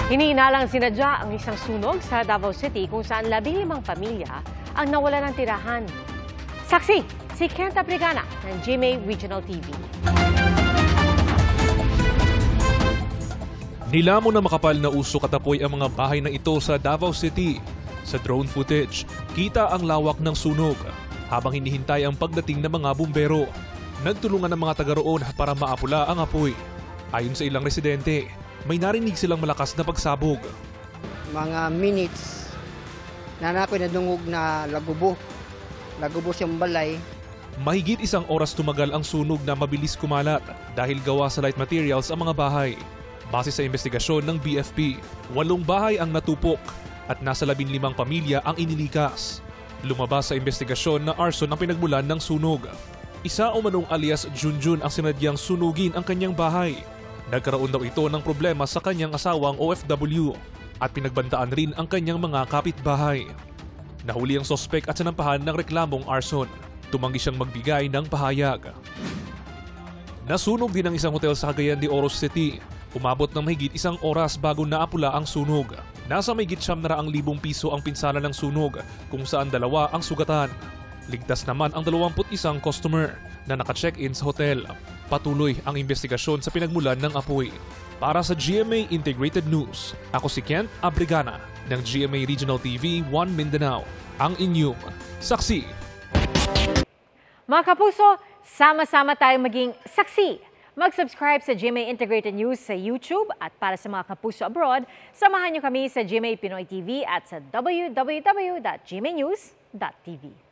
Hinihinalang sinadya ang isang sunog sa Davao City kung saan 15 pamilya ang nawala ng tirahan. Saksi, si Kent Abrigana ng GMA Regional TV. Nilamon na makapal na usok at apoy ang mga bahay na ito sa Davao City. Sa drone footage, kita ang lawak ng sunog habang hinihintay ang pagdating ng mga bumbero. Nagtulungan ng mga taga roon para maapula ang apoy. Ayon sa ilang residente, may narinig silang malakas na pagsabog. Mga minutes na napinadungog na lagubo siyang balay. Mahigit isang oras tumagal ang sunog na mabilis kumalat dahil gawa sa light materials ang mga bahay. Base sa investigasyon ng BFP, 8 bahay ang natupok at nasa 15 pamilya ang inilikas. Lumabas sa investigasyon na arson ang pinagmulan ng sunog. Isa o manong alias Junjun ang sinadyang sunugin ang kanyang bahay. Nagkaroon daw ito ng problema sa kanyang asawang OFW at pinagbantaan rin ang kanyang mga kapitbahay. Nahuli ang sospek at sinampahan ng reklamong arson. Tumanggi siyang magbigay ng pahayag. Nasunog din ang isang hotel sa Cagayan de Oro City. Umabot ng mahigit isang oras bago naapula ang sunog. Nasa mahigit 700,000 piso ang pinsala ng sunog kung saan 2 ang sugatan. Ligtas naman ang 21 customer na naka-check-in sa hotel. Patuloy ang investigasyon sa pinagmulan ng apoy. Para sa GMA Integrated News, ako si Kent Abrigana ng GMA Regional TV 1 Mindanao, ang inyong saksi. Mga kapuso, sama-sama tayong maging saksi. Mag-subscribe sa GMA Integrated News sa YouTube at para sa mga kapuso abroad, samahan niyo kami sa GMA Pinoy TV at sa www.gmanews.tv.